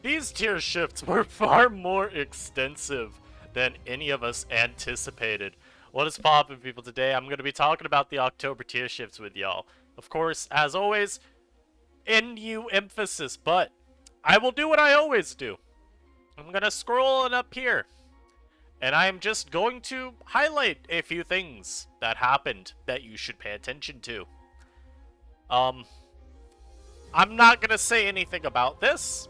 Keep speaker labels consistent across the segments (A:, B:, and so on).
A: These tier shifts were far more extensive than any of us anticipated. What is poppin', people? Today I'm going to be talking about the October tier shifts with y'all. Of course, as always, NU emphasis, but I will do what I always do. I'm going to scroll it up here, and I'm just going to highlight a few things that happened that you should pay attention to. Um, I'm not going to say anything about this.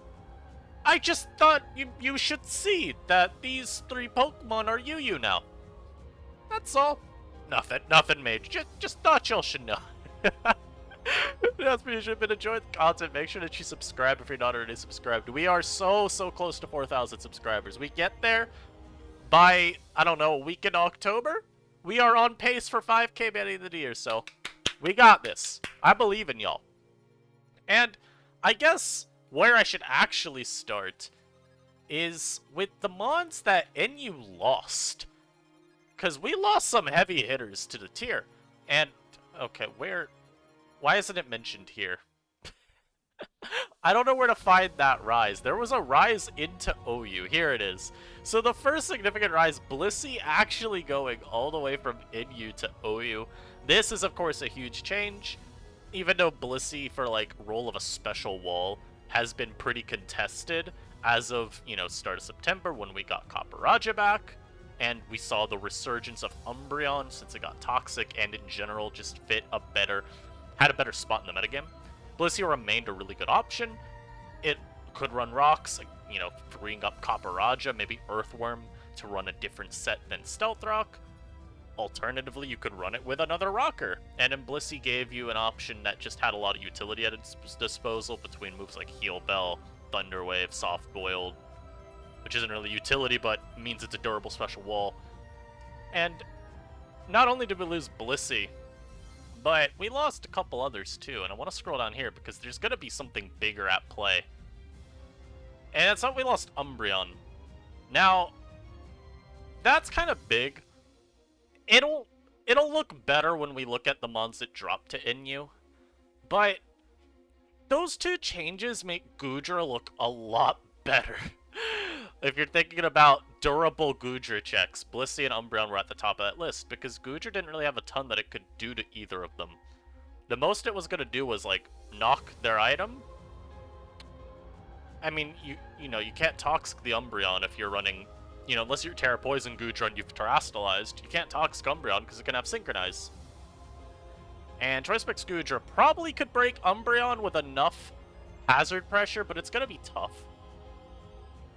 A: I just thought you should see that these three Pokemon are UU now. That's all. Nothing major. Just thought y'all should know. That's pretty sure. If you enjoyed the content, make sure that you subscribe if you're not already subscribed. We are so close to 4,000 subscribers. We get there by, I don't know, a week in October? We are on pace for 5K by the end of the year, so we got this. I believe in y'all. And I guess where I should actually start is with the mons that NU lost. Because we lost some heavy hitters to the tier. And, okay, why isn't it mentioned here? I don't know where to find that rise. There was a rise into OU. Here it is. So the first significant rise, Blissey actually going all the way from NU to OU. This is, of course, a huge change. Even though Blissey, for, like, role of a special wall, has been pretty contested as of, start of September when we got Copper back. And we saw the resurgence of Umbreon since it got toxic and in general just had a better spot in the metagame. Blissey remained a really good option. It could run rocks, like, freeing up Copper maybe Earthworm to run a different set than Stealth Rock. Alternatively, you could run it with another rocker. And then Blissey gave you an option that just had a lot of utility at its disposal between moves like Heal Bell, Thunder Wave, Soft Boiled, which isn't really utility, but means it's a durable special wall. And not only did we lose Blissey, but we lost a couple others too, and I want to scroll down here because there's going to be something bigger at play. And it's not we lost Umbreon. Now, that's kind of big. It'll look better when we look at the mons that dropped to NU, but those two changes make Goodra look a lot better. If you're thinking about durable Goodra checks, Blissey and Umbreon were at the top of that list, because Goodra didn't really have a ton that it could do to either of them. The most it was going to do was, like, knock their item. I mean, you can't Toxic the Umbreon if you're running, unless you're Terra Poison Goodra and you've Terastallized, you can't Toxic Umbreon because it can have Synchronize. And Choice Specs Goodra probably could break Umbreon with enough hazard pressure, but it's going to be tough.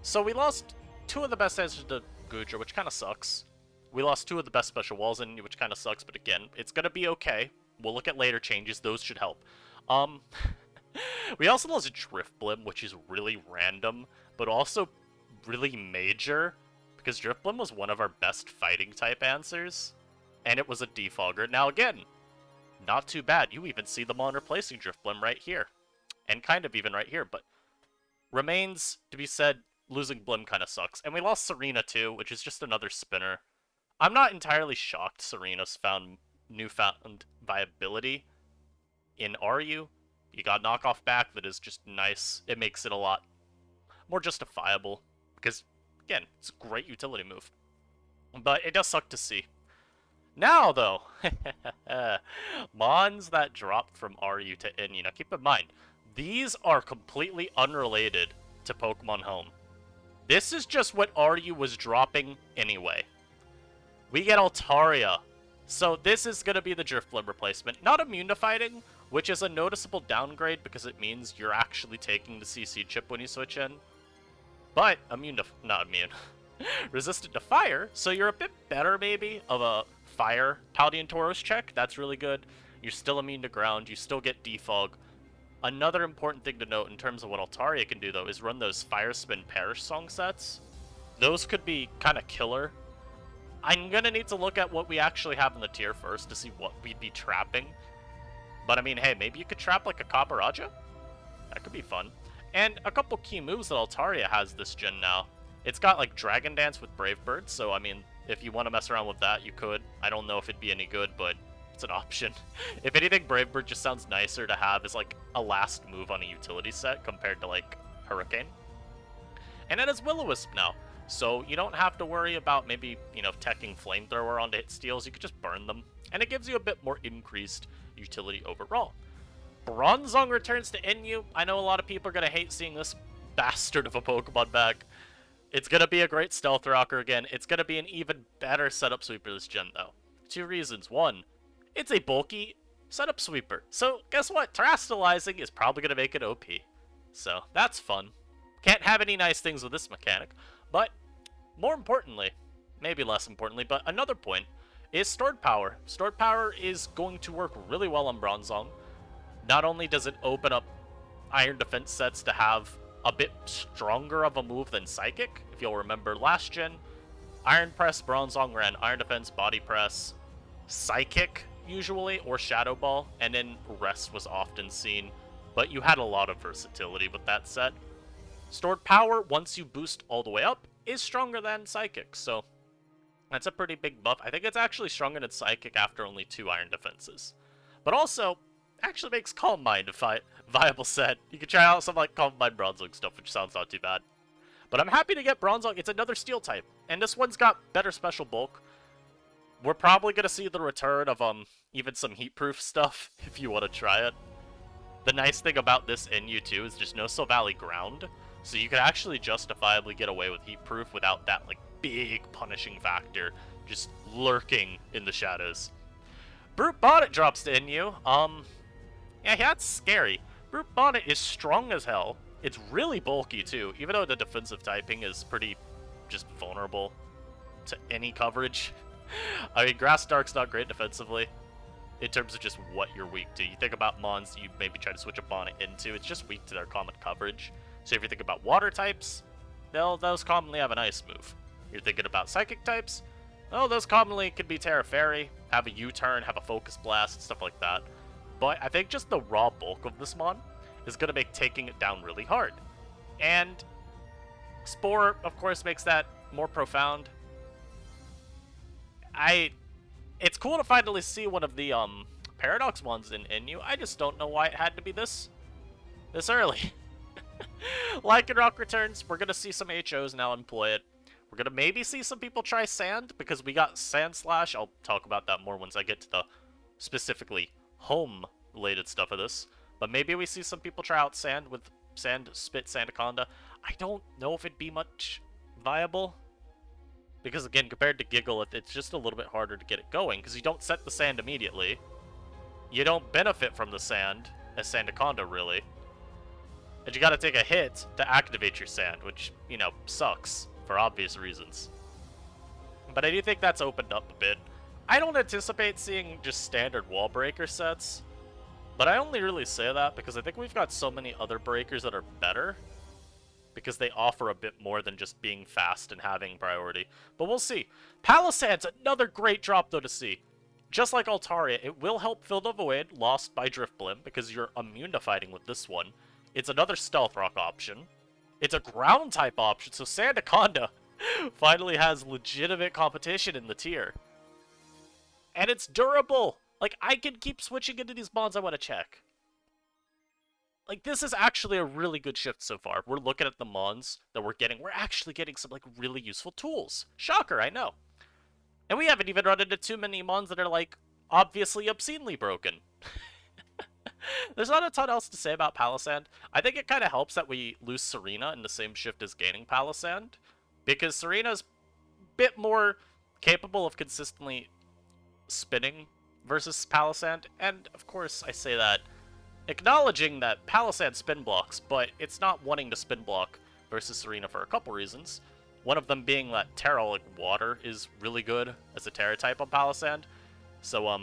A: So we lost two of the best answers to Goodra, which kind of sucks. We lost two of the best special walls in, which kind of sucks, but again, it's going to be okay. We'll look at later changes. Those should help. We also lost Drifblim, which is really random, but also really major, because Drifblim was one of our best fighting type answers, and it was a defogger. Now again, not too bad. You even see the mon replacing Drifblim right here, and kind of even right here, but remains to be said, losing Blim kind of sucks. And we lost Serena too, which is just another spinner. I'm not entirely shocked Serena's found newfound viability in RU. You got knockoff back that is just nice. It makes it a lot more justifiable because, again, it's a great utility move. But it does suck to see. Now, though, mons that dropped from RU to NU. Now, keep in mind, these are completely unrelated to Pokemon Home. This is just what RU was dropping anyway. We get Altaria. So this is going to be the Drifblim replacement. Not immune to fighting, which is a noticeable downgrade because it means you're actually taking the CC chip when you switch in. But not immune. Resistant to fire, so you're a bit better maybe of a fire Paldean Tauros check. That's really good. You're still immune to ground. You still get defog. Another important thing to note in terms of what Altaria can do, though, is run those Fire Spin Perish song sets. Those could be kind of killer. I'm going to need to look at what we actually have in the tier first to see what we'd be trapping. But, I mean, hey, maybe you could trap, like, a Copper That could be fun. And a couple key moves that Altaria has this gen now. It's got, like, Dragon Dance with Brave Bird, so, I mean, if you want to mess around with that, you could. I don't know if it'd be any good, but it's an option. If anything, Brave Bird just sounds nicer to have as, like, a last move on a utility set compared to, like, Hurricane. And it has Will-O-Wisp now, so you don't have to worry about maybe, teching Flamethrower onto hit steals. You could just burn them, and it gives you a bit more increased utility overall. Bronzong returns to NU. I know a lot of people are going to hate seeing this bastard of a Pokemon back. It's going to be a great Stealth Rocker again. It's going to be an even better setup sweeper this gen, though. 2 reasons. 1, it's a bulky setup sweeper. So, guess what? Terastallizing is probably going to make it OP. So, that's fun. Can't have any nice things with this mechanic. But, more importantly, maybe less importantly, but another point is Stored Power. Stored Power is going to work really well on Bronzong. Not only does it open up Iron Defense sets to have a bit stronger of a move than Psychic. If you'll remember last gen, Iron Press, Bronzong ran Iron Defense, Body Press, Psychic usually, or Shadow Ball, and then Rest was often seen. But you had a lot of versatility with that set. Stored Power, once you boost all the way up, is stronger than Psychic, so that's a pretty big buff. I think it's actually stronger than Psychic after only 2 Iron Defenses. But also, actually makes Calm Mind a viable set. You can try out some like Calm Mind Bronzong stuff, which sounds not too bad. But I'm happy to get Bronzong. It's another Steel type, and this one's got better special bulk. We're probably going to see the return of even some heat-proof stuff, if you want to try it. The nice thing about this NU too is there's no Snow Valley ground, so you can actually justifiably get away with heat-proof without that like big punishing factor just lurking in the shadows. Brute Bonnet drops to NU. Yeah, that's scary. Brute Bonnet is strong as hell. It's really bulky too, even though the defensive typing is pretty just vulnerable to any coverage. I mean, Grass Dark's not great defensively in terms of just what you're weak to. You think about mons you maybe try to switch a Bonnet into, it's just weak to their common coverage. So if you think about water types, those commonly have an ice move. You're thinking about psychic types, well, those commonly could be Terra Fairy, have a U-turn, have a Focus Blast, stuff like that. But I think just the raw bulk of this mon is going to make taking it down really hard. And Spore, of course, makes that more profound. It's cool to finally see one of the Paradox ones in NU. I just don't know why it had to be this early. Lycanroc returns. We're going to see some HOs now employ it. We're going to maybe see some people try Sand, because we got Sand Slash. I'll talk about that more once I get to the specifically home-related stuff of this. But maybe we see some people try out Sand with Sand Spit Sandaconda. I don't know if it'd be much viable. Because again, compared to Giggle, it's just a little bit harder to get it going, because you don't set the Sand immediately. You don't benefit from the Sand as Sandaconda, really. And you gotta take a hit to activate your Sand, which, sucks, for obvious reasons. But I do think that's opened up a bit. I don't anticipate seeing just standard wall breaker sets, but I only really say that because I think we've got so many other breakers that are better, because they offer a bit more than just being fast and having priority. But we'll see. Palisand's another great drop, though, to see. Just like Altaria, it will help fill the void lost by Drifblim, because you're immune to fighting with this one. It's another Stealth Rock option. It's a Ground-type option, so Sandaconda finally has legitimate competition in the tier. And it's durable! Like, I can keep switching into these bonds I want to check. Like, this is actually a really good shift so far. We're looking at the mons that we're getting. We're actually getting some, like, really useful tools. Shocker, I know. And we haven't even run into too many mons that are, like, obviously obscenely broken. There's not a ton else to say about Palisand. I think it kind of helps that we lose Serena in the same shift as gaining Palisand, because Serena's a bit more capable of consistently spinning versus Palisand. And, of course, I say that acknowledging that Palisand spin blocks, but it's not wanting to spin block versus Serena for a couple reasons. One of them being that Terra, like water, is really good as a Terra type on Palisand. So,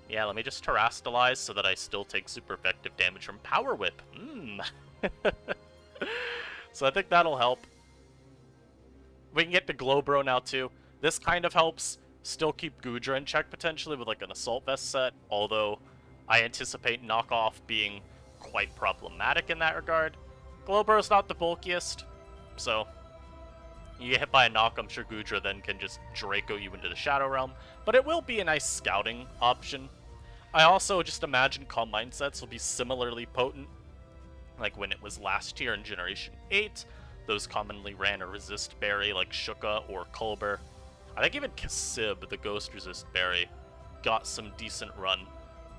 A: yeah, let me just Terastallize so that I still take super effective damage from Power Whip. So I think that'll help. We can get to Glowbro now, too. This kind of helps still keep Goodra in check, potentially, with, like, an Assault Vest set, although I anticipate knockoff being quite problematic in that regard. Glowbro's not the bulkiest, so you get hit by a knock, I'm sure Goodra then can just Draco you into the Shadow Realm, but it will be a nice scouting option. I also just imagine Calm Mind sets will be similarly potent, like when it was last year in Generation 8, those commonly ran a resist berry like Shuka or Culber. I think even Kasib, the ghost resist berry, got some decent run.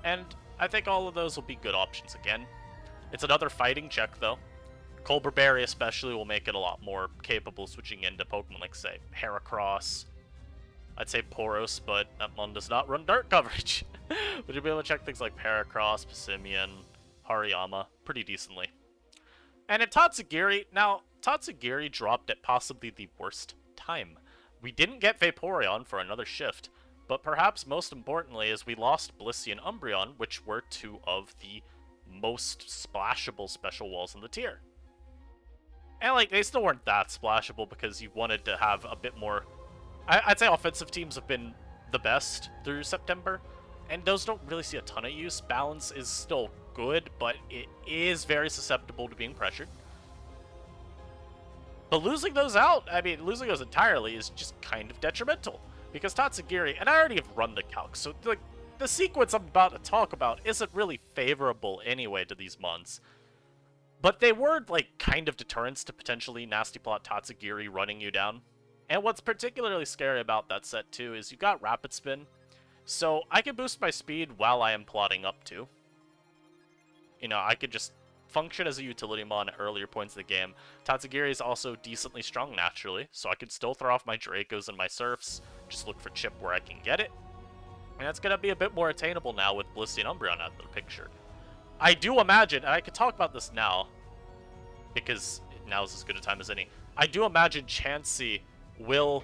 A: And I think all of those will be good options again. It's another fighting check though. Culber berry especially will make it a lot more capable switching into Pokemon like, say, Heracross. I'd say Poros, but that mon does not run Dark coverage. But you'll be able to check things like Heracross, Passimian, Hariyama pretty decently. And at Tatsugiri, now, Tatsugiri dropped at possibly the worst time. We didn't get Vaporeon for another shift, but perhaps most importantly is we lost Blissey and Umbreon, which were two of the most splashable special walls in the tier. And, like, they still weren't that splashable because you wanted to have a bit more... I'd say offensive teams have been the best through September, and those don't really see a ton of use. Balance is still good, but it is very susceptible to being pressured. But losing those out, I mean, losing those entirely is just kind of detrimental. Because Tatsugiri, and I already have run the calc, so like the sequence I'm about to talk about isn't really favorable anyway to these mons. But they were, like, kind of deterrents to potentially Nasty Plot Tatsugiri running you down. And what's particularly scary about that set, too, is you got Rapid Spin. So I can boost my speed while I am plotting up to. You know, I could just function as a utility mon at earlier points of the game. Tatsugiri is also decently strong naturally, so I could still throw off my Dracos and my Surfs, just look for chip where I can get it. And that's going to be a bit more attainable now with Blissey and Umbreon out of the picture. I do imagine, and I can talk about this now, because now is as good a time as any, I do imagine Chansey will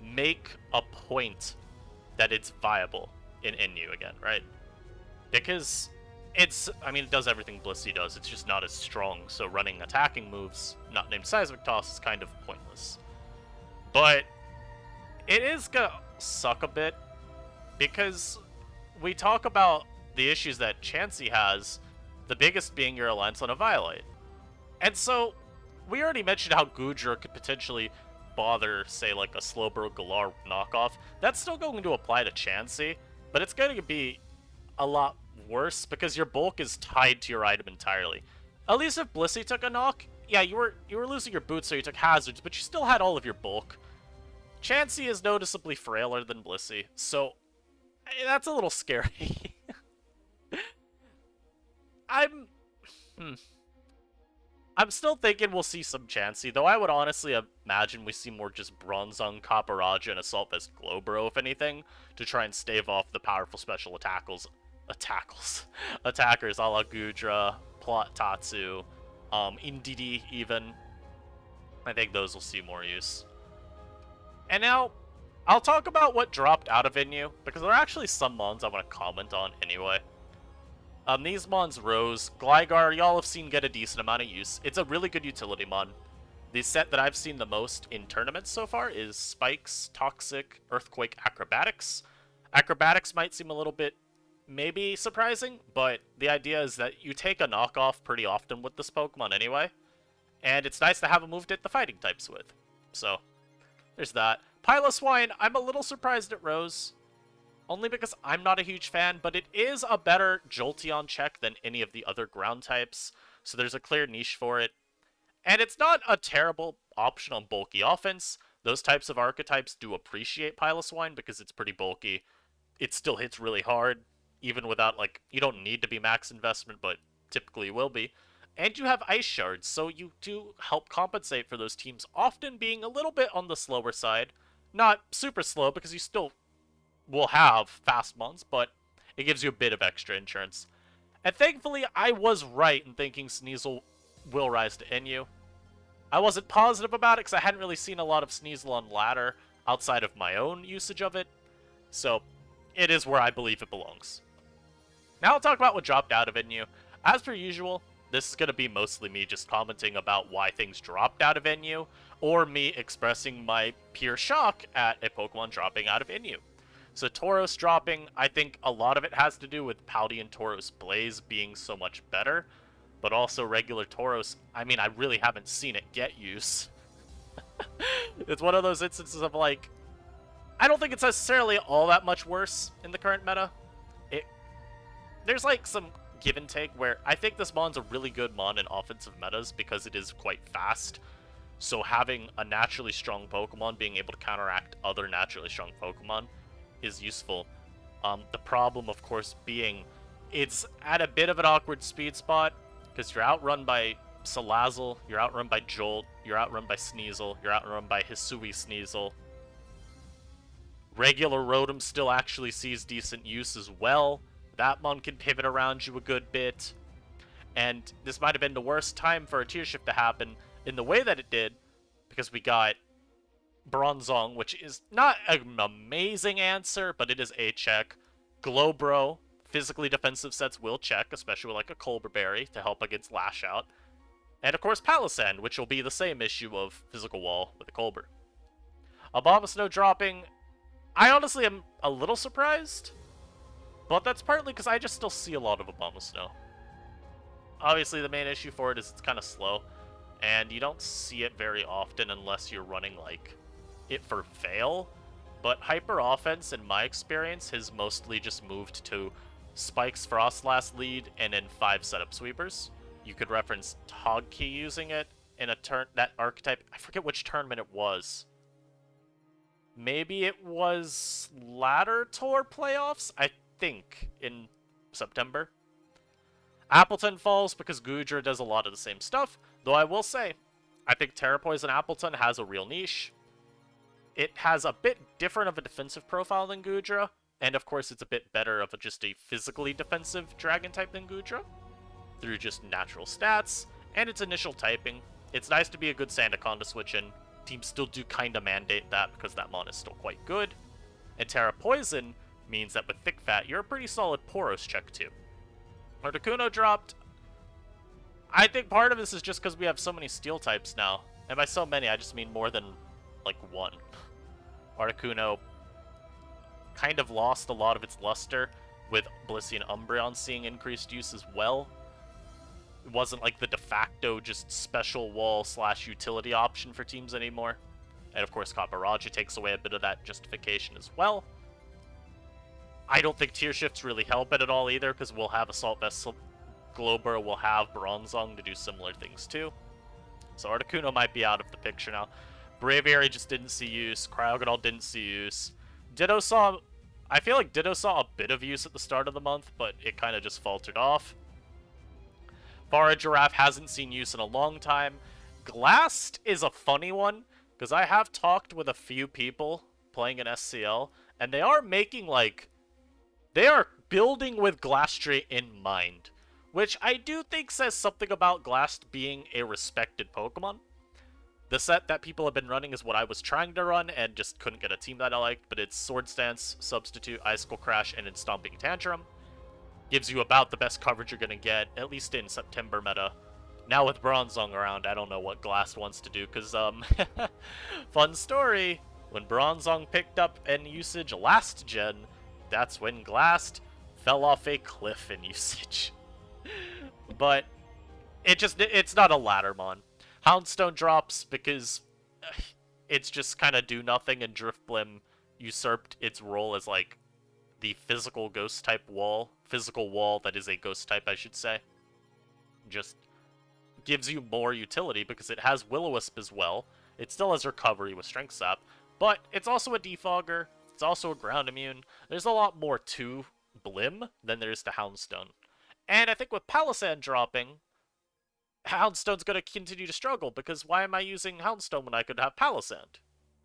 A: make a point that it's viable in NU again, right? Because it's, I mean, it does everything Blissey does, it's just not as strong, so running attacking moves, not named Seismic Toss, is kind of pointless. But it is gonna suck a bit, because we talk about the issues that Chansey has, the biggest being your reliance on a Violite. And so, we already mentioned how Goodra could potentially bother, say, like a Slowbro Galar knockoff. That's still going to apply to Chansey, but it's going to be a lot worse because your bulk is tied to your item entirely. At least if Blissey took a knock, yeah, you were losing your boots, so you took hazards, but you still had all of your bulk. Chansey is noticeably frailer than Blissey, so that's a little scary. I'm still thinking we'll see some Chansey, though I would honestly imagine we see more just Bronzong, Caparage, and Assault Vest Glowbro, if anything, to try and stave off the powerful special attackers a la Goodra, Plot Tatsu, Indeedee even. I think those will see more use. And now, I'll talk about what dropped out of NU, because there are actually some mons I want to comment on anyway. These mons rose. Gligar, y'all have seen get a decent amount of use. It's a really good utility mon. The set that I've seen the most in tournaments so far is Spikes, Toxic, Earthquake, Acrobatics. Acrobatics might seem a little bit maybe surprising, but the idea is that you take a knockoff pretty often with this Pokemon anyway, and it's nice to have a move to hit the fighting types with. So, there's that. Piloswine, I'm a little surprised it rose. Only because I'm not a huge fan, but it is a better Jolteon check than any of the other ground types, so there's a clear niche for it. And it's not a terrible option on bulky offense. Those types of archetypes do appreciate Piloswine because it's pretty bulky. It still hits really hard, even without, like, you don't need to be max investment, but typically you will be. And you have Ice Shards, so you do help compensate for those teams often being a little bit on the slower side. Not super slow, because you still will have fast mons, but it gives you a bit of extra insurance. And thankfully, I was right in thinking Sneasel will rise to NU. I wasn't positive about it because I hadn't really seen a lot of Sneasel on ladder outside of my own usage of it, so it is where I believe it belongs. Now I'll talk about what dropped out of NU. As per usual, this is going to be mostly me just commenting about why things dropped out of NU, or me expressing my pure shock at a Pokemon dropping out of NU. So Tauros dropping, I think a lot of it has to do with Pouty and Tauros Blaze being so much better, but also regular Tauros, I mean, I really haven't seen it get use. It's one of those instances of, like, I don't think it's necessarily all that much worse in the current meta. There's, like, some give and take where I think this mon's a really good mon in offensive metas because it is quite fast. So having a naturally strong Pokemon being able to counteract other naturally strong Pokemon is useful. The problem, of course, being it's at a bit of an awkward speed spot because you're outrun by Salazzle, you're outrun by Jolt, you're outrun by Sneasel, you're outrun by Hisui Sneasel. Regular Rotom still actually sees decent use as well. That mon can pivot around you a good bit. And this might have been the worst time for a tier shift to happen in the way that it did, because we got Bronzong, which is not an amazing answer, but it is a check. Glowbro, physically defensive sets will check, especially with like a Colbur Berry to help against Lash Out. And of course Palossand, which will be the same issue of Physical Wall with a Colbur. Abomasnow dropping, I honestly am a little surprised, but that's partly because I just still see a lot of Abomasnow. Obviously the main issue for it is it's kind of slow, and you don't see it very often unless you're running like it for Veil. But Hyper Offense, in my experience, has mostly just moved to Spike's Frostlass lead and then 5 setup sweepers. You could reference Togkey using it in a turn that archetype. I forget which tournament it was. Maybe it was Ladder Tour playoffs, I think, in September. Appleton falls because Goodra does a lot of the same stuff, though I will say, I think Terra Poison Appleton has a real niche. It has a bit different of a defensive profile than Goodra, and of course it's a bit better of just a physically defensive dragon type than Goodra, through just natural stats, and its initial typing. It's nice to be a good Sandaconda switch in. Teams still do kinda mandate that because that mon is still quite good. And Terra Poison means that with Thick Fat, you're a pretty solid Poros check too. Articuno dropped. I think part of this is just because we have so many steel types now. And by so many, I just mean more than, like, one. Articuno kind of lost a lot of its luster, with Blissey and Umbreon seeing increased use as well. It wasn't like the de facto just special wall / utility option for teams anymore. And of course, Kaparaja takes away a bit of that justification as well. I don't think tier shifts really help it at all either, because we'll have Assault Vest Glowbur, we'll have Bronzong to do similar things too. So Articuno might be out of the picture now. Braviary just didn't see use, Cryogonal didn't see use. Ditto saw... I feel like Ditto saw a bit of use at the start of the month, but it kind of just faltered off. Farigiraf hasn't seen use in a long time. Glast is a funny one, because I have talked with a few people playing in SCL, and they are making, like... They are building with Glastry in mind, which I do think says something about Glast being a respected Pokemon. The set that people have been running is what I was trying to run and just couldn't get a team that I liked, but it's Sword Stance, Substitute, Icicle Crash, and then Stomping Tantrum. Gives you about the best coverage you're going to get, at least in September meta. Now with Bronzong around, I don't know what Glast wants to do, because, fun story, when Bronzong picked up in usage last gen, that's when Glast fell off a cliff in usage. But it's not a Laddermon. Houndstone drops because it's just kind of do nothing, and Driftblim usurped its role as like the physical ghost type wall. Physical wall that is a ghost type, I should say. Just gives you more utility because it has Will-O-Wisp as well. It still has recovery with Strength Sap, but it's also a defogger. It's also a ground immune. There's a lot more to Blim than there is to Houndstone. And I think with Palossand dropping, Houndstone's going to continue to struggle, because why am I using Houndstone when I could have Palossand?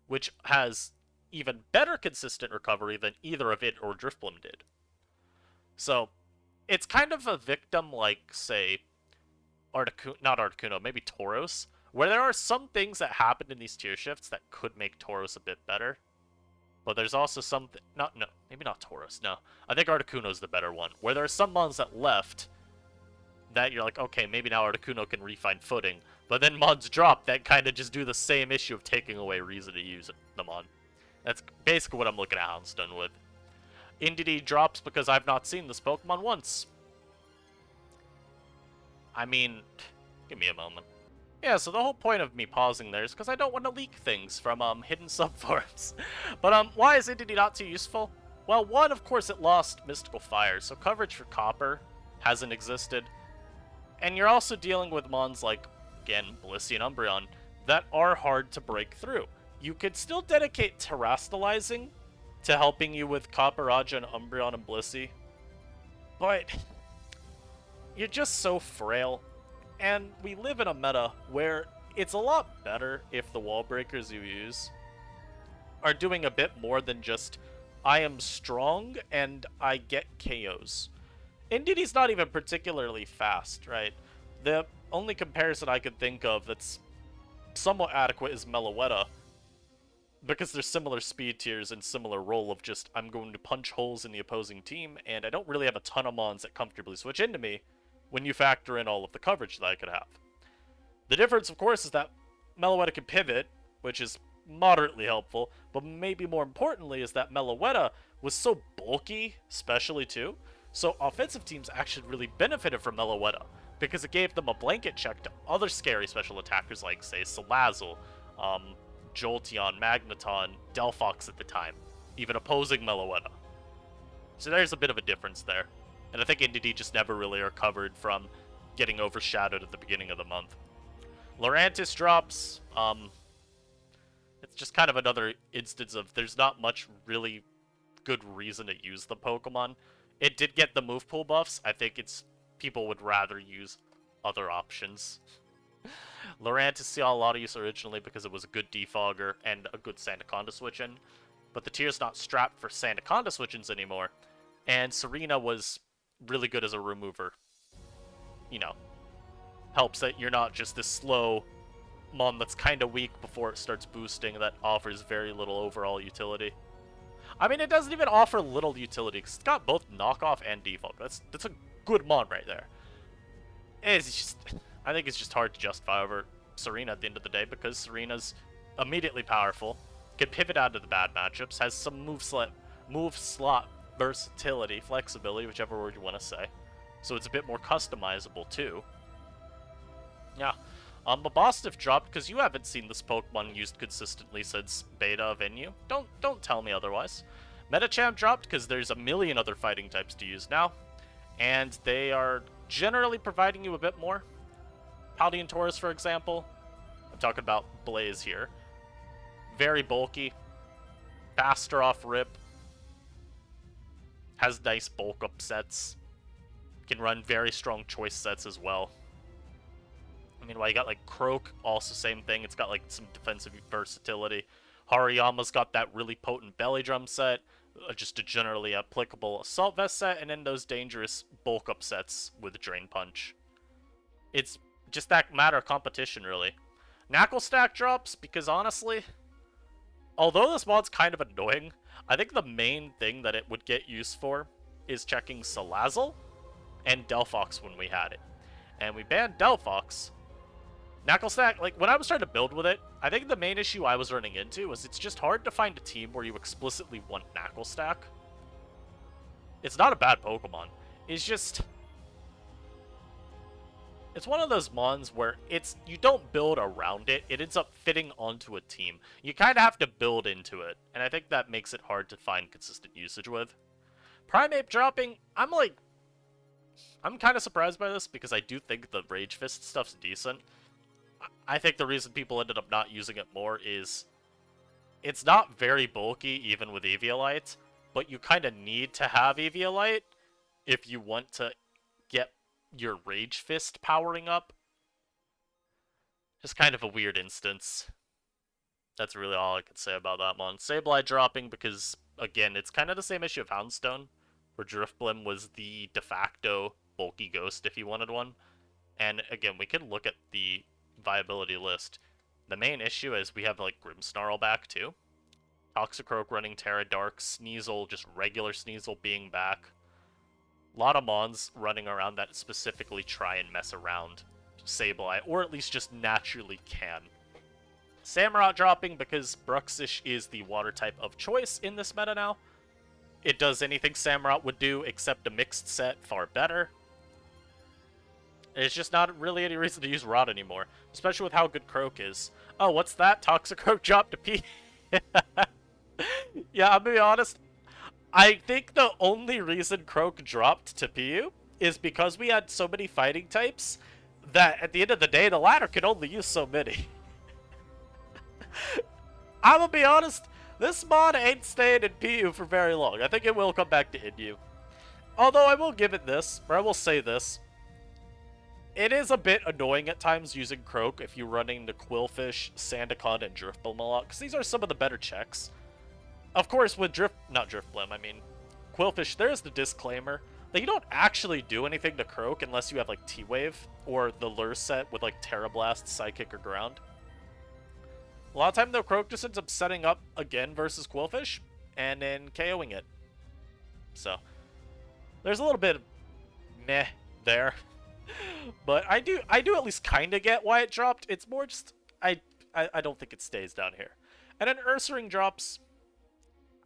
A: Which has even better consistent recovery than either of it or Driftblim did. So, it's kind of a victim like, say, not Articuno, maybe Tauros, where there are some things that happen in these tier shifts that could make Tauros a bit better. But there's also some... maybe not Tauros, no. I think Articuno's the better one. Where there are some mons that left that you're like, okay, maybe now Articuno can refine footing. But then mons drop that kind of just do the same issue of taking away reason to use them on. That's basically what I'm looking at Houndstone with. Indeedee drops because I've not seen this Pokemon once. I mean, give me a moment. Yeah, so the whole point of me pausing there is because I don't want to leak things from hidden subforums. But why is Indeedee not too useful? Well, one, of course, it lost Mystical Fire, so coverage for Copper hasn't existed. And you're also dealing with mons like, again, Blissey and Umbreon, that are hard to break through. You could still dedicate terastallizing to helping you with Copperajah and Umbreon and Blissey, but you're just so frail, and we live in a meta where it's a lot better if the wall breakers you use are doing a bit more than just I am strong and I get KOs. Indeedee's not even particularly fast, right? The only comparison I could think of that's somewhat adequate is Meloetta, because they're similar speed tiers and similar role of just I'm going to punch holes in the opposing team, and I don't really have a ton of mons that comfortably switch into me when you factor in all of the coverage that I could have. The difference, of course, is that Meloetta can pivot, which is moderately helpful, but maybe more importantly is that Meloetta was so bulky, especially too, so offensive teams actually really benefited from Meloetta, because it gave them a blanket check to other scary special attackers like, say, Salazzle, Jolteon, Magneton, Delphox at the time, even opposing Meloetta. So there's a bit of a difference there, and I think Indeedee just never really recovered from getting overshadowed at the beginning of the month. Lurantis drops, it's just kind of another instance of there's not much really good reason to use the Pokemon. It did get the move pool buffs. I think it's people would rather use other options. Lurantis saw a lot of use originally because it was a good defogger and a good Sandaconda switch in, but the tier's not strapped for Sandaconda switch-ins anymore, and Serena was really good as a remover. You know, helps that you're not just this slow mon that's kind of weak before it starts boosting that offers very little overall utility. I mean, it doesn't even offer little utility because it's got both knockoff and defog. That's a good mon right there. It's just, I think it's just hard to justify over Serena at the end of the day because Serena's immediately powerful, can pivot out of the bad matchups, has some move slot versatility, flexibility, whichever word you want to say. So it's a bit more customizable too. Yeah. Mabosstiff dropped because you haven't seen this Pokemon used consistently since beta of NU. Don't tell me otherwise. Metacham dropped because there's a million other fighting types to use now, and they are generally providing you a bit more. Paldean Taurus, for example. I'm talking about Blaze here. Very bulky, faster off rip, has nice bulk up sets, can run very strong choice sets as well. I mean, you got like Croak, also same thing. It's got like some defensive versatility. Hariyama's got that really potent belly drum set, just a generally applicable assault vest set, and then those dangerous bulk up sets with Drain Punch. It's just that matter of competition, really. Knuckle Stack drops because honestly, although this mod's kind of annoying, I think the main thing that it would get used for is checking Salazzle and Delphox when we had it. And we banned Delphox. Knuckle Stack, like, when I was trying to build with it, I think the main issue I was running into was it's just hard to find a team where you explicitly want Knuckle Stack. It's not a bad Pokemon. It's just, it's one of those mons where you don't build around it, it ends up fitting onto a team. You kind of have to build into it, and I think that makes it hard to find consistent usage with. Primeape dropping, I'm kind of surprised by this because I do think the Rage Fist stuff's decent. I think the reason people ended up not using it more is it's not very bulky even with Eviolite, but you kind of need to have Eviolite if you want to get your Rage Fist powering up. Just kind of a weird instance. That's really all I can say about that one. Sableye dropping because, again, it's kind of the same issue of Houndstone, where Drifblim was the de facto bulky ghost if you wanted one. And again, we can look at the viability list. The main issue is we have like Grimmsnarl back too. Toxicroak running Terra Dark, Sneasel, just regular Sneasel being back. A lot of mons running around that specifically try and mess around Sableye, or at least just naturally can. Samurott dropping because Bruxish is the water type of choice in this meta now. It does anything Samurott would do except a mixed set far better. There's just not really any reason to use Rod anymore, especially with how good Croak is. Oh, what's that? Toxicroak dropped to P. Yeah, I'm gonna be honest. I think the only reason Croak dropped to PU is because we had so many fighting types that at the end of the day, the ladder could only use so many. I'm gonna be honest, this mod ain't staying in PU for very long. I think it will come back to INU. Although I will give it this, or I will say this. It is a bit annoying at times using Croak if you're running the Quillfish, Sandicon, and Driftblim a lot, because these are some of the better checks. Of course, with Driftblim, I mean, Quillfish, there's the disclaimer that you don't actually do anything to Croak unless you have, like, T-Wave, or the lure set with, like, Terra Blast, Psychic, or Ground. A lot of time, though, Croak just ends up setting up again versus Quillfish, and then KOing it. So, there's a little bit of meh there. But I do at least kind of get why it dropped. It's more just, I don't think it stays down here. And then Ursaring drops.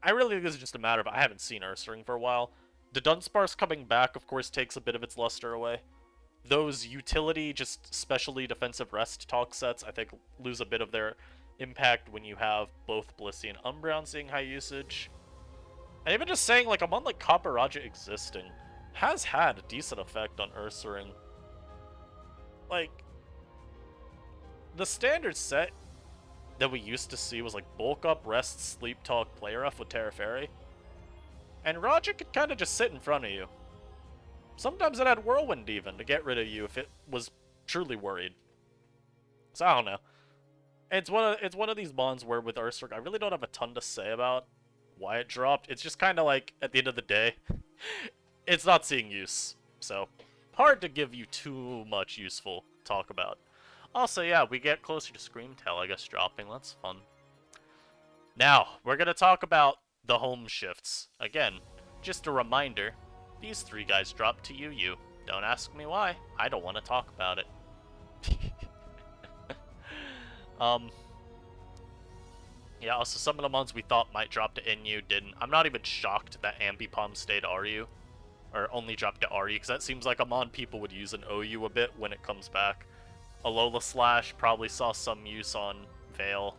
A: I really think this is just a matter of I haven't seen Ursaring for a while. The Dunsparce coming back, of course, takes a bit of its luster away. Those utility, just specially defensive rest talk sets, I think, lose a bit of their impact when you have both Blissey and Umbreon seeing high usage. And even just saying, like, a mon like Copperajah existing has had a decent effect on Ursaring. Like, the standard set that we used to see was like Bulk Up, Rest, Sleep Talk, Play Rough with Terra Fairy. And Raja could kind of just sit in front of you. Sometimes it had Whirlwind even to get rid of you if it was truly worried. So I don't know. It's one of these mons where with Ursaring, I really don't have a ton to say about why it dropped. It's just kind of like, at the end of the day, it's not seeing use. So, hard to give you too much useful talk about. Also, yeah, we get closer to Screamtail, I guess, dropping. That's fun. Now, we're going to talk about the home shifts. Again, just a reminder, these three guys dropped to UU. Don't ask me why. I don't want to talk about it. Yeah, also some of the ones we thought might drop to NU didn't. I'm not even shocked that Ambipom stayed RU. Or only dropped to RE, because that seems like a mon people would use an OU a bit when it comes back. Alola Slash probably saw some use on Veil.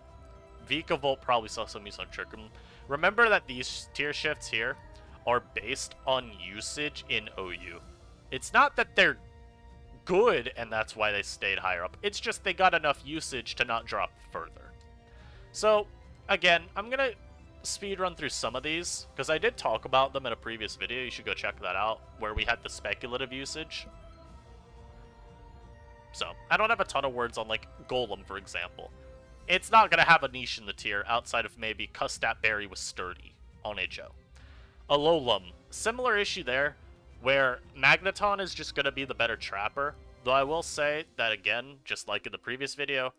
A: Vikavolt probably saw some use on Trick'em. Remember that these tier shifts here are based on usage in OU. It's not that they're good and that's why they stayed higher up. It's just they got enough usage to not drop further. So, again, I'm going to speed run through some of these, because I did talk about them in a previous video. You should go check that out, where we had the speculative usage. So, I don't have a ton of words on, like, Golem, for example. It's not going to have a niche in the tier outside of maybe Custat Berry with Sturdy on HO. Alolan, similar issue there, where Magneton is just going to be the better trapper, though I will say that, again, just like in the previous video,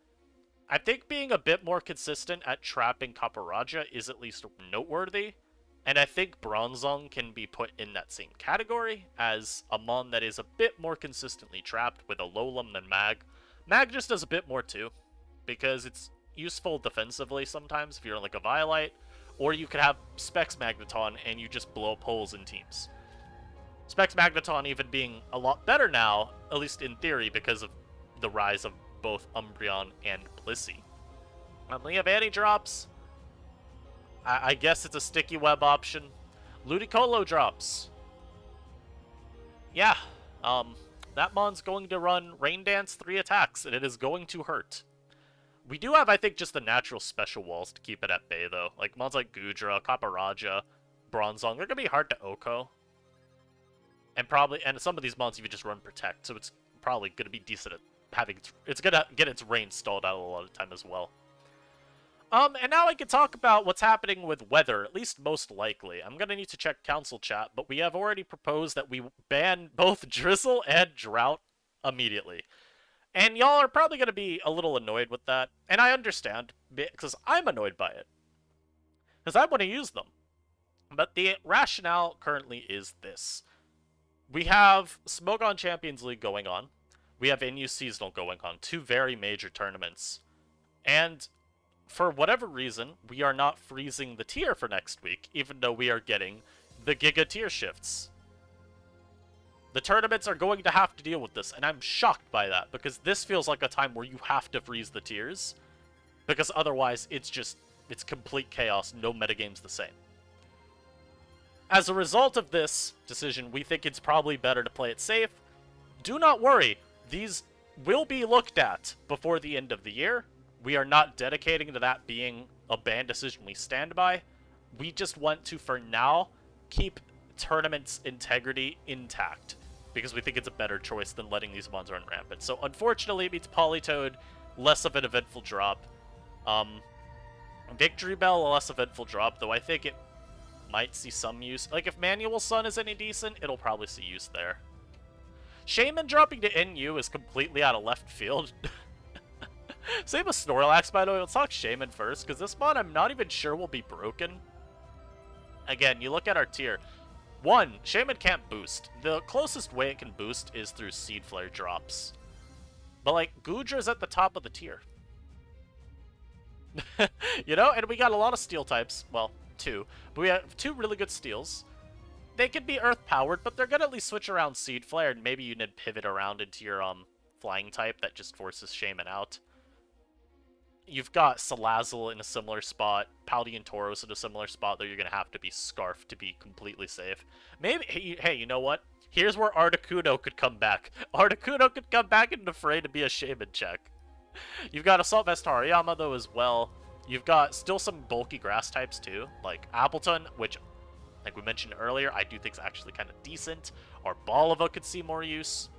A: I think being a bit more consistent at trapping Copperajah is at least noteworthy, and I think Bronzong can be put in that same category as a mon that is a bit more consistently trapped with Alolan than Mag. Mag just does a bit more too, because it's useful defensively sometimes if you're like a Violite, or you could have Specs Magneton and you just blow up holes in teams. Specs Magneton even being a lot better now, at least in theory, because of the rise of both Umbreon and Blissey. We have Anti-drops. I guess it's a Sticky Web option. Ludicolo drops. Yeah, that mon's going to run Rain Dance 3 attacks, and it is going to hurt. We do have, I think, just the natural special walls to keep it at bay, though. Like, mons like Goodra, Copperajah, Bronzong, they're going to be hard to OHKO. And some of these mons even just run Protect, so it's probably going to be decent at it's gonna get its rain stalled out a lot of time as well. And now I can talk about what's happening with weather, at least most likely. I'm gonna need to check council chat, but we have already proposed that we ban both drizzle and drought immediately. And y'all are probably gonna be a little annoyed with that, and I understand, because I'm annoyed by it. Because I want to use them. But the rationale currently is this. We have Smogon Champions League going on. We have NU Seasonal going on, two very major tournaments. And for whatever reason, we are not freezing the tier for next week, even though we are getting the Giga tier shifts. The tournaments are going to have to deal with this, and I'm shocked by that, because this feels like a time where you have to freeze the tiers, because otherwise it's complete chaos, no metagame's the same. As a result of this decision, we think it's probably better to play it safe. Do not worry. These will be looked at before the end of the year. We are not dedicating to that being a ban decision we stand by. We just want to, for now, keep tournament's integrity intact, because we think it's a better choice than letting these mons run rampant. So unfortunately, it means Politoed, less of an eventful drop. Victory Bell, a less eventful drop, though I think it might see some use. Like, if Manual Sun is any decent, it'll probably see use there. Shaymin dropping to NU is completely out of left field. Same with Snorlax, by the way. Let's talk Shaymin first, because this mon I'm not even sure will be broken. Again, you look at our tier. 1, Shaymin can't boost. The closest way it can boost is through Seed Flare drops. But, like, Goodra's at the top of the tier. You know, and we got a lot of steel types. Well, 2. But we have 2 really good steals. They could be earth-powered, but they're gonna at least switch around Seed Flare, and maybe you need to pivot around into your, flying type that just forces Shaymin out. You've got Salazzle in a similar spot, Paldean Tauros in a similar spot, though you're gonna have to be Scarf to be completely safe. Maybe, hey, you know what? Here's where Articuno could come back. Articuno could come back in the fray to be a Shaymin check. You've got Assault Vest Hariyama, though, as well. You've got still some bulky grass types, too, like Appleton, which, like we mentioned earlier, I do think is actually kind of decent. Or Balava could see more use.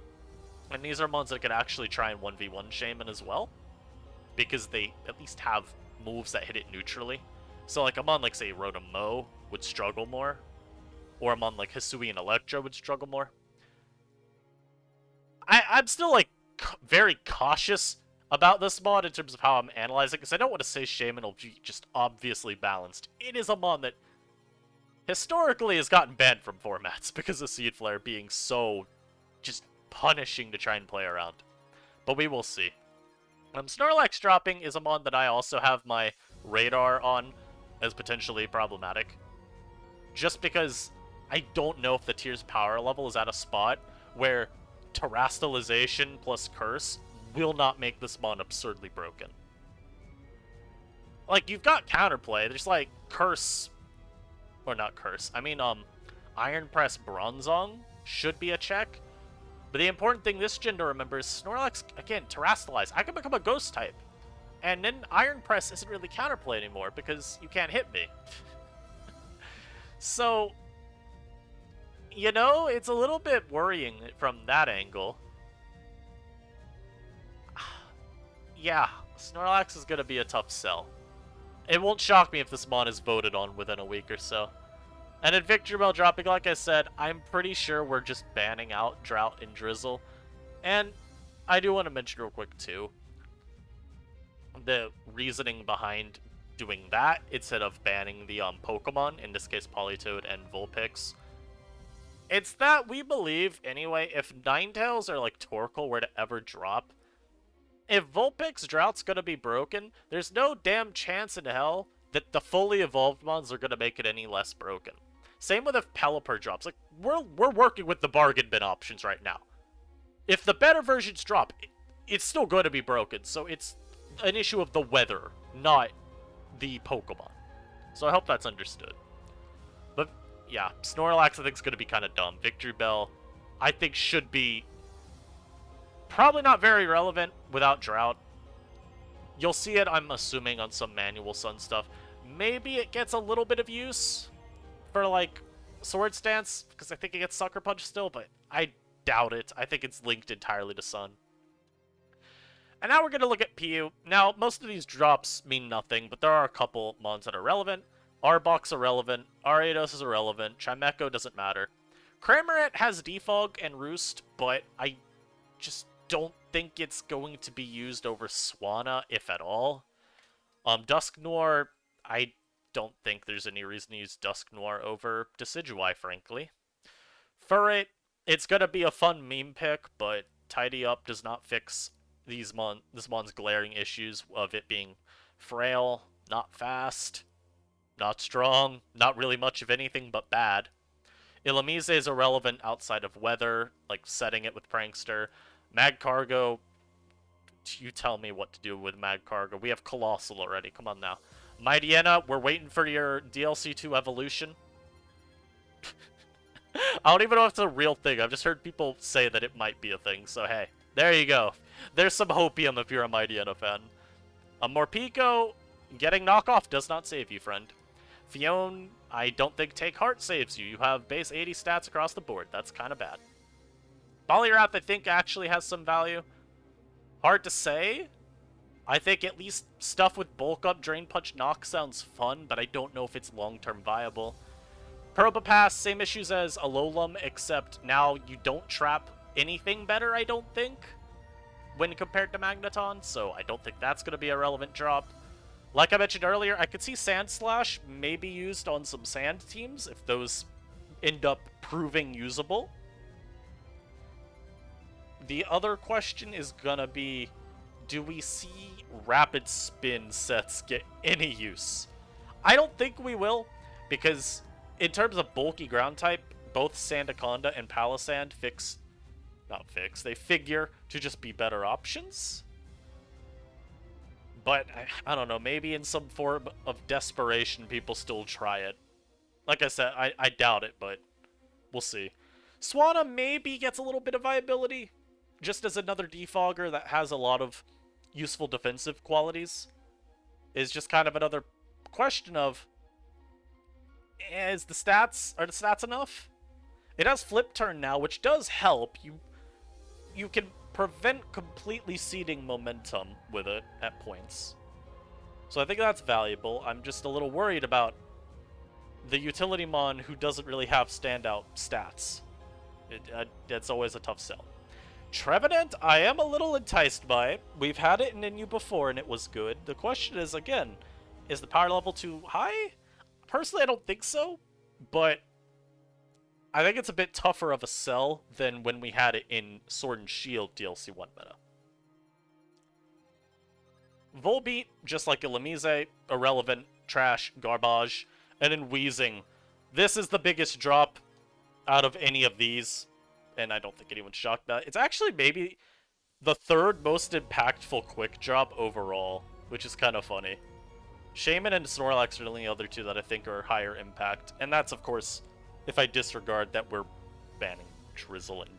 A: And these are mons that could actually try and 1v1 Shaymin as well, because they at least have moves that hit it neutrally. So, like, a mon like, say, Rotom-Mow would struggle more, or a mon like Hisui and Electro would struggle more. I'm still, like, very cautious about this mod in terms of how I'm analyzing, because I don't want to say Shaymin will be just obviously balanced. It is a mon that historically has gotten banned from formats because of Seed Flare being so just punishing to try and play around. But we will see. Snorlax dropping is a mon that I also have my radar on as potentially problematic. Just because I don't know if the tier's power level is at a spot where Terastallization plus Curse will not make this mon absurdly broken. Like, you've got counterplay. There's, like, Curse... Or not Curse. I mean, Iron Press Bronzong should be a check. But the important thing this gen to remember is Snorlax, again, Terastallize. I can become a Ghost type. And then Iron Press isn't really counterplay anymore because you can't hit me. So, you know, it's a little bit worrying from that angle. Yeah, Snorlax is going to be a tough sell. It won't shock me if this mon is voted on within a week or so. And in Victory Bell dropping, like I said, I'm pretty sure we're just banning out Drought and Drizzle. And I do want to mention real quick, too, the reasoning behind doing that instead of banning the Pokemon, in this case Politoed and Vulpix. It's that we believe, anyway, if Ninetales or like Torkoal were to ever drop, if Vulpix Drought's gonna be broken, there's no damn chance in hell that the fully evolved mons are gonna make it any less broken. Same with if Pelipper drops. Like, we're working with the bargain bin options right now. If the better versions drop, it's still going to be broken, so it's an issue of the weather, not the Pokemon. So I hope that's understood. But, yeah, Snorlax I think is going to be kind of dumb. Victory Bell, I think, should be probably not very relevant without Drought. You'll see it, I'm assuming, on some Manual Sun stuff. Maybe it gets a little bit of use for, like, Sword Stance, because I think it gets Sucker Punch still, but I doubt it. I think it's linked entirely to Sun. And now we're going to look at PU. Now, most of these drops mean nothing, but there are a couple mons that are relevant. Arbok's irrelevant. Ariados is irrelevant. Chimecho doesn't matter. Cramorant has Defog and Roost, but I just don't think it's going to be used over Swanna, if at all. Dusknoir, I don't think there's any reason to use Dusknoir over Decidueye, frankly. Furret, it's going to be a fun meme pick, but Tidy Up does not fix this mon's glaring issues of it being frail, not fast, not strong, not really much of anything but bad. Illumise is irrelevant outside of weather, like setting it with Prankster. Magcargo, you tell me what to do with Magcargo. We have Colossal already, come on now. Mightyena, we're waiting for your DLC 2 evolution. I don't even know if it's a real thing. I've just heard people say that it might be a thing, so hey. There you go. There's some hopium if you're a Mightyena fan. A Morpeko, getting knockoff does not save you, friend. Fione, I don't think Take Heart saves you. You have base 80 stats across the board. That's kind of bad. Poliwrath, I think, actually has some value. Hard to say. I think at least stuff with Bulk Up, Drain Punch, Knock sounds fun, but I don't know if it's long-term viable. Probopass, same issues as Alolan, except now you don't trap anything better, I don't think, when compared to Magneton, so I don't think that's going to be a relevant drop. Like I mentioned earlier, I could see Sand Slash maybe used on some sand teams if those end up proving usable. The other question is gonna be, do we see Rapid Spin sets get any use? I don't think we will, because in terms of bulky ground type, both Sandaconda and Palisand they figure to just be better options. But, I don't know, maybe in some form of desperation, people still try it. Like I said, I doubt it, but we'll see. Swanna maybe gets a little bit of viability, just as another defogger that has a lot of useful defensive qualities. Is just kind of another question of, are the stats enough? It has Flip Turn now, which does help. You can prevent completely ceding momentum with it at points. So I think that's valuable. I'm just a little worried about the utility mon who doesn't really have standout stats. It's always a tough sell. Trevenant, I am a little enticed by it. We've had it in Inu before and it was good. The question is, again, is the power level too high? Personally, I don't think so, but I think it's a bit tougher of a sell than when we had it in Sword and Shield DLC 1 meta. Volbeat, just like Illumise, irrelevant, trash, garbage. And then Weezing. This is the biggest drop out of any of these, and I don't think anyone's shocked about it. It's actually maybe the third most impactful quick drop overall, which is kind of funny. Shaymin and Snorlax are the only other two that I think are higher impact, and that's, of course, if I disregard that we're banning Drizzle and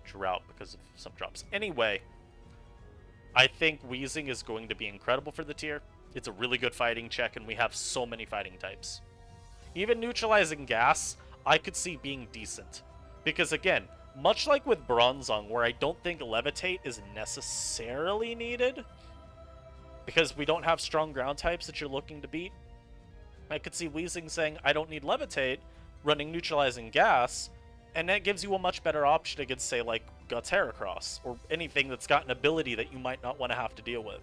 A: Drought because of some drops. Anyway, I think Weezing is going to be incredible for the tier. It's a really good fighting check, and we have so many fighting types. Even neutralizing Gas, I could see being decent. Because again, much like with Bronzong, where I don't think Levitate is necessarily needed, because we don't have strong ground types that you're looking to beat, I could see Weezing saying, I don't need Levitate, running neutralizing Gas, and that gives you a much better option against, say, like Guts Heracross, or anything that's got an ability that you might not want to have to deal with.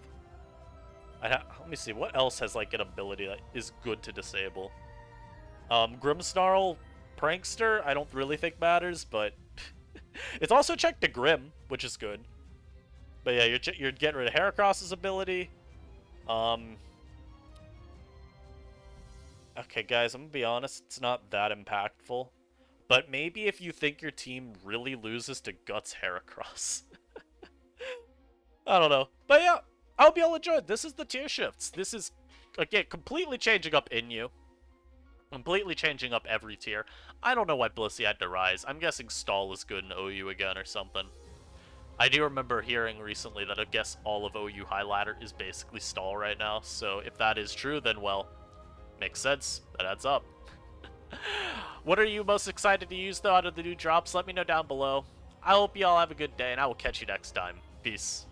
A: Let me see, what else has like an ability that is good to disable? Grimmsnarl, Prankster, I don't really think matters, but it's also checked to Grim, which is good. But yeah, you're getting rid of Heracross's ability. Okay, guys, I'm gonna be honest, it's not that impactful. But maybe if you think your team really loses to Guts Heracross. I don't know. But yeah, I hope y'all enjoyed. This is the tier shifts. This is, again, completely changing up Inu. Completely changing up every tier. I don't know why Blissey had to rise. I'm guessing Stall is good in OU again or something. I do remember hearing recently that I guess all of OU High Ladder is basically Stall right now. So if that is true, then, well, makes sense. That adds up. What are you most excited to use, though, out of the new drops? Let me know down below. I hope y'all have a good day, and I will catch you next time. Peace.